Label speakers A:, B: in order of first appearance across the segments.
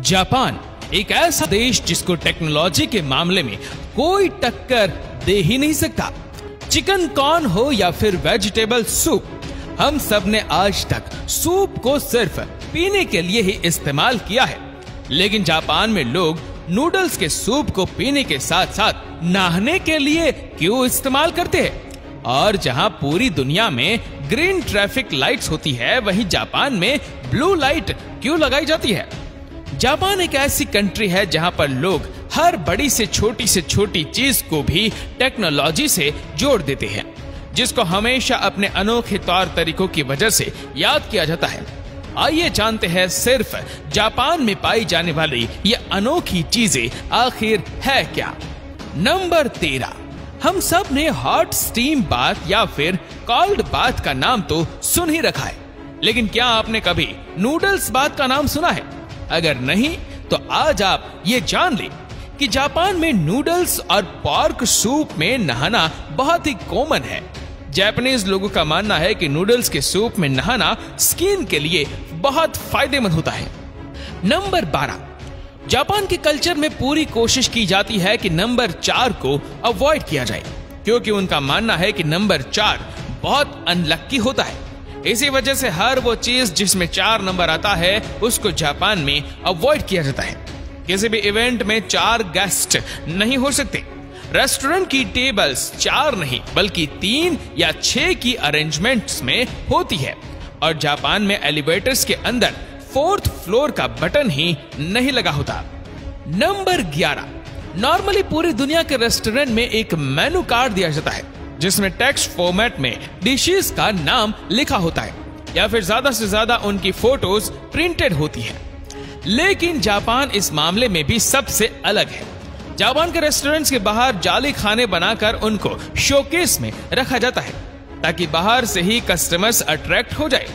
A: Japan एक ऐसा देश जिसको टेक्नोलॉजी के मामले में कोई टक्कर दे ही नहीं सकता। चिकन कॉर्न हो या फिर वेजिटेबल सूप, हम सब ने आज तक सूप को सिर्फ पीने के लिए ही इस्तेमाल किया है, लेकिन जापान में लोग नूडल्स के सूप को पीने के साथ साथ नहाने के लिए क्यों इस्तेमाल करते हैं। और जहां पूरी दुनिया में ग्रीन ट्रैफिक लाइट्स होती है, वहीं जापान में ब्लू लाइट क्यों लगाई जाती है। जापान एक ऐसी कंट्री है जहां पर लोग हर बड़ी से छोटी चीज को भी टेक्नोलॉजी से जोड़ देते हैं, जिसको हमेशा अपने अनोखे तौर तरीकों की वजह से याद किया जाता है। आइए जानते हैं सिर्फ जापान में पाई जाने वाली ये अनोखी चीजें आखिर है क्या। नंबर 13, हम सब ने हॉट स्टीम बाथ या फिर कोल्ड बाथ का नाम तो सुन ही रखा है, लेकिन क्या आपने कभी नूडल्स बाथ का नाम सुना है? अगर नहीं तो आज आप ये जान लें कि जापान में नूडल्स और पोर्क सूप में नहाना बहुत ही कॉमन है। जापानीज लोगों का मानना है कि नूडल्स के सूप में नहाना स्किन के लिए बहुत फायदेमंद होता है। नंबर 12, जापान के कल्चर में पूरी कोशिश की जाती है कि नंबर 4 को अवॉइड किया जाए, क्योंकि उनका मानना है कि नंबर 4 बहुत अनलक्की होता है। इसी वजह से हर वो चीज जिसमें 4 नंबर आता है उसको जापान में अवॉइड किया जाता है। किसी भी इवेंट में 4 गेस्ट नहीं हो सकते। रेस्टोरेंट की टेबल्स 4 नहीं बल्कि 3 या 6 की अरेंजमेंट्स में होती है, और जापान में एलिवेटर्स के अंदर 4th फ्लोर का बटन ही नहीं लगा होता। नंबर 11, नॉर्मली पूरी दुनिया के रेस्टोरेंट में एक मेनू कार्ड दिया जाता है, जिसमें टेक्स्ट फॉर्मेट में डिशेस का नाम लिखा होता है या फिर ज्यादा से ज्यादा उनकी फोटोज प्रिंटेड होती हैं। लेकिन जापान इस मामले में भी सबसे अलग है। जापान के रेस्टोरेंट्स के बाहर जाली खाने बनाकर उनको शोकेस में रखा जाता है, ताकि बाहर से ही कस्टमर्स अट्रैक्ट हो जाए।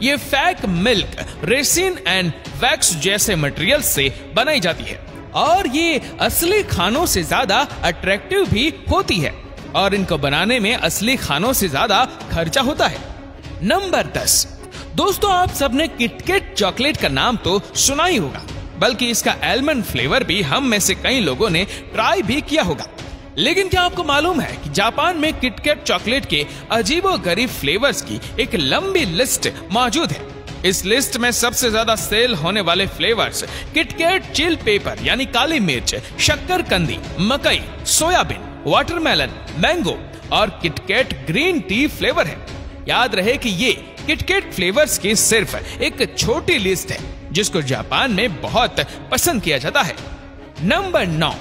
A: ये फैक मिल्क, रेसिन एंड वैक्स जैसे मटेरियल से बनाई जाती है, और ये असली खानों से ज्यादा अट्रैक्टिव भी होती है, और इनको बनाने में असली खानों से ज्यादा खर्चा होता है। नंबर 10, दोस्तों आप सबने किटकैट चॉकलेट का नाम तो सुना ही होगा, बल्कि इसका आलमंड फ्लेवर भी हम में से कई लोगों ने ट्राई भी किया होगा। लेकिन क्या आपको मालूम है कि जापान में किटकैट चॉकलेट के अजीबोगरीब फ्लेवर्स की एक लंबी लिस्ट मौजूद है। इस लिस्ट में सबसे ज्यादा सेल होने वाले फ्लेवर्स किटकैट चिल पेपर यानी काली मिर्च, शक्करकंदी, मकई, सोयाबीन, वाटरमेलन, मैंगो और किटकैट ग्रीन टी फ्लेवर है। याद रहे कि ये किटकैट फ्लेवर्स की सिर्फ एक छोटी लिस्ट है, जिसको जापान में बहुत पसंद किया जाता है। नंबर 9,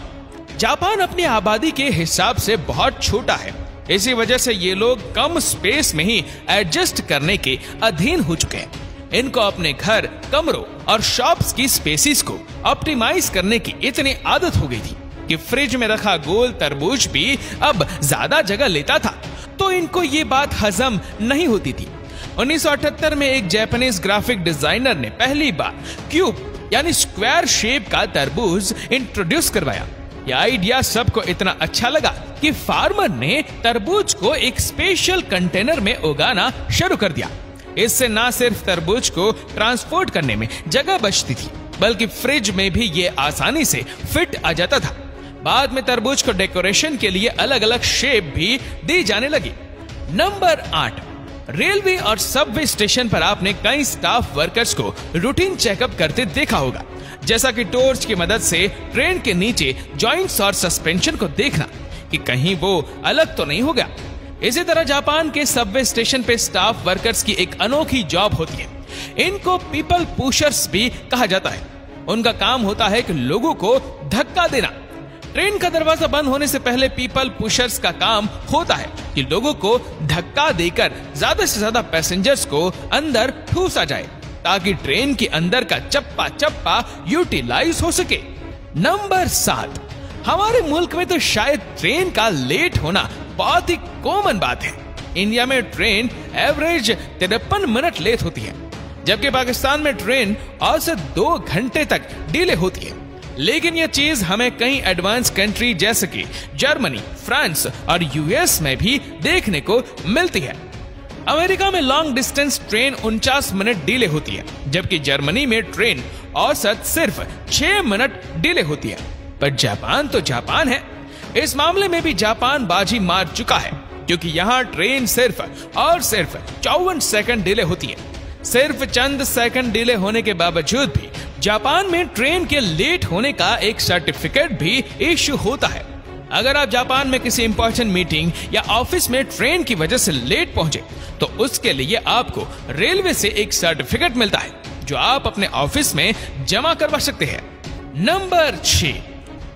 A: जापान अपनी आबादी के हिसाब से बहुत छोटा है, इसी वजह से ये लोग कम स्पेस में ही एडजस्ट करने के अधीन हो चुके हैं। इनको अपने घर, कमरों और शॉप्स की स्पेसिस को ऑप्टिमाइज करने की इतनी आदत हो गई थी कि फ्रिज में रखा गोल तरबूज भी अब ज्यादा जगह लेता था, तो इनको ये बात हजम नहीं होती थी। 1978 में एक जापानीज ग्राफिक डिजाइनर ने पहली बार क्यूब यानी स्क्वायर शेप का तरबूज इंट्रोड्यूस करवाया। यह आइडिया सबको इतना अच्छा लगा कि फार्मर ने तरबूज को एक स्पेशल कंटेनर में उगाना शुरू कर दिया। इससे न सिर्फ तरबूज को ट्रांसपोर्ट करने में जगह बचती थी, बल्कि फ्रिज में भी ये आसानी से फिट आ जाता था। बाद में तरबूज को डेकोरेशन के लिए अलग अलग शेप भी दी जाने लगी। नंबर 8, रेलवे और सबवे स्टेशन पर आपने कई स्टाफ वर्कर्स को रूटीन चेकअप करते देखा होगा, जैसा कि टॉर्च की मदद से ट्रेन के नीचे जॉइंट्स और सस्पेंशन को देखना कि कहीं वो अलग तो नहीं हो गया। इसी तरह जापान के सबवे स्टेशन पे स्टाफ वर्कर्स की एक अनोखी जॉब होती है। इनको पीपल पुशर्स भी कहा जाता है। उनका काम होता है कि लोगों को धक्का देना। ट्रेन का दरवाजा बंद होने से पहले पीपल पुशर्स का काम होता है कि लोगों को धक्का देकर ज्यादा से ज्यादा पैसेंजर्स को अंदर ठूसा जाए, ताकि ट्रेन के अंदर का चप्पा चप्पा यूटिलाइज हो सके। नंबर 7, हमारे मुल्क में तो शायद ट्रेन का लेट होना बहुत ही कॉमन बात है। इंडिया में ट्रेन एवरेज 53 मिनट लेट होती है, जबकि पाकिस्तान में ट्रेन औसत 2 घंटे तक डिले होती है। लेकिन यह चीज हमें कई एडवांस कंट्री जैसे कि जर्मनी, फ्रांस और यूएस में भी देखने को मिलती है। अमेरिका में long distance train 49 minute delay होती है, जबकि जर्मनी में ट्रेन औसत सिर्फ 6 मिनट डिले होती है। पर जापान तो जापान है। इस मामले में भी जापान बाजी मार चुका है, क्योंकि यहाँ ट्रेन सिर्फ 54 सेकंड डिले होती है। सिर्फ चंद सेकंड डिले होने के बावजूद भी जापान में ट्रेन के लेट होने का एक सर्टिफिकेट भी इश्यू होता है। अगर आप जापान में किसी इंपॉर्टेंट मीटिंग या ऑफिस में ट्रेन की वजह से लेट पहुंचे, तो उसके लिए आपको रेलवे से एक सर्टिफिकेट मिलता है, जो आप अपने ऑफिस में जमा करवा सकते हैं। नंबर 6,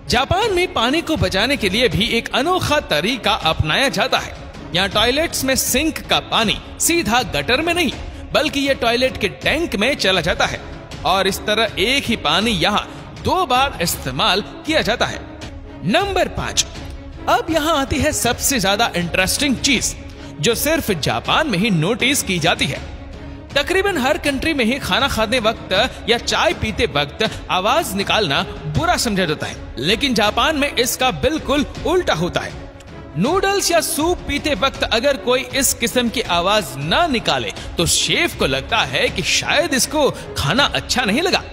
A: जापान में पानी को बचाने के लिए भी एक अनोखा तरीका अपनाया जाता है। यहाँ टॉयलेट्स में सिंक का पानी सीधा गटर में नहीं, बल्कि यह टॉयलेट के टैंक में चला जाता है, और इस तरह एक ही पानी यहाँ 2 बार इस्तेमाल किया जाता है। नंबर 5, अब यहाँ आती है सबसे ज्यादा इंटरेस्टिंग चीज, जो सिर्फ जापान में ही नोटिस की जाती है। तकरीबन हर कंट्री में ही खाना खाने वक्त या चाय पीते वक्त आवाज निकालना बुरा समझा जाता है, लेकिन जापान में इसका बिल्कुल उल्टा होता है। नूडल्स या सूप पीते वक्त अगर कोई इस किस्म की आवाज ना निकाले, तो शेफ को लगता है कि शायद इसको खाना अच्छा नहीं लगा।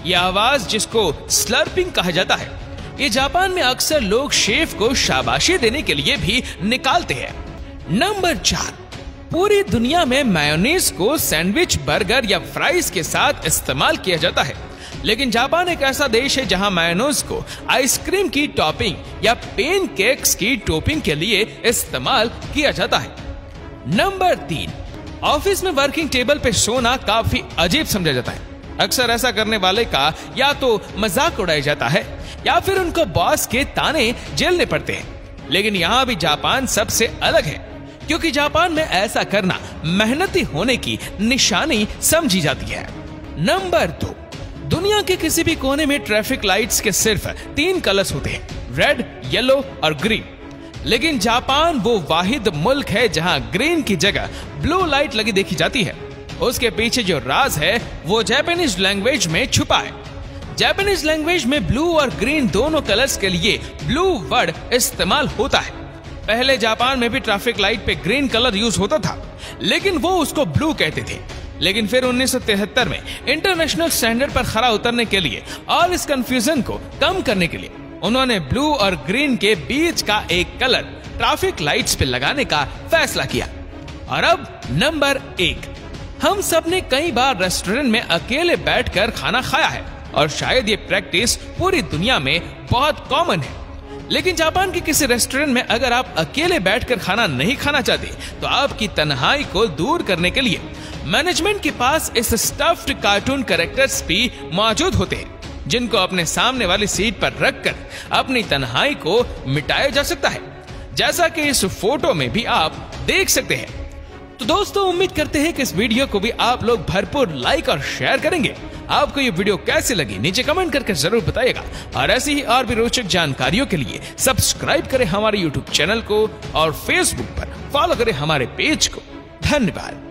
A: यह आवाज, जिसको स्लर्पिंग कहा जाता है, ये जापान में अक्सर लोग शेफ को शाबाशी देने के लिए भी निकालते हैं। नंबर 4, पूरी दुनिया में मेयोनीज को सैंडविच, बर्गर या फ्राइज के साथ इस्तेमाल किया जाता है, लेकिन जापान एक ऐसा देश है जहां मेयोनीज को आइसक्रीम की टॉपिंग या पेनकेक्स की टॉपिंग के लिए इस्तेमाल किया जाता है। नंबर 3, ऑफिस में वर्किंग टेबल पे सोना काफी अजीब समझा जाता है। अक्सर ऐसा करने वाले का या तो मजाक उड़ाया जाता है या फिर उनको बॉस के ताने झेलने पड़ते हैं। लेकिन यहाँ भी जापान सबसे अलग है, क्योंकि जापान में ऐसा करना मेहनती होने की निशानी समझी जाती है। नंबर 2, दुनिया के किसी भी कोने में ट्रैफिक लाइट्स के सिर्फ 3 कलर्स होते हैं, रेड, येलो और ग्रीन। लेकिन जापान वो वाहिद मुल्क है जहां ग्रीन की जगह ब्लू लाइट लगी देखी जाती है। उसके पीछे जो राज है वो जापानीज लैंग्वेज में छुपा है। जापानीज लैंग्वेज में ब्लू और ग्रीन दोनों कलर्स के लिए ब्लू वर्ड इस्तेमाल होता है। पहले जापान में भी ट्रैफिक लाइट पे ग्रीन कलर यूज होता था, लेकिन वो उसको ब्लू कहते थे। लेकिन फिर 1973 में इंटरनेशनल स्टैंडर्ड पर खरा उतरने के लिए और इस कंफ्यूजन को कम करने के लिए उन्होंने ब्लू और ग्रीन के बीच का एक कलर ट्रैफिक लाइट्स पे लगाने का फैसला किया। और अब नंबर 1, हम सब ने कई बार रेस्टोरेंट में अकेले बैठकर खाना खाया है, और शायद ये प्रैक्टिस पूरी दुनिया में बहुत कॉमन है। लेकिन जापान के किसी रेस्टोरेंट में अगर आप अकेले बैठकर खाना नहीं खाना चाहते, तो आपकी तन्हाई को दूर करने के लिए मैनेजमेंट के पास इस स्टफ्ड कार्टून कैरेक्टर्स भी मौजूद होते हैं, जिनको अपने सामने वाली सीट पर रखकर अपनी तन्हाई को मिटाया जा सकता है, जैसा कि इस फोटो में भी आप देख सकते हैं। तो दोस्तों, उम्मीद करते हैं कि इस वीडियो को भी आप लोग भरपूर लाइक और शेयर करेंगे। आपको ये वीडियो कैसी लगी नीचे कमेंट करके जरूर बताइएगा, और ऐसी ही और भी रोचक जानकारियों के लिए सब्सक्राइब करें हमारे YouTube चैनल को और Facebook पर फॉलो करें हमारे पेज को। धन्यवाद।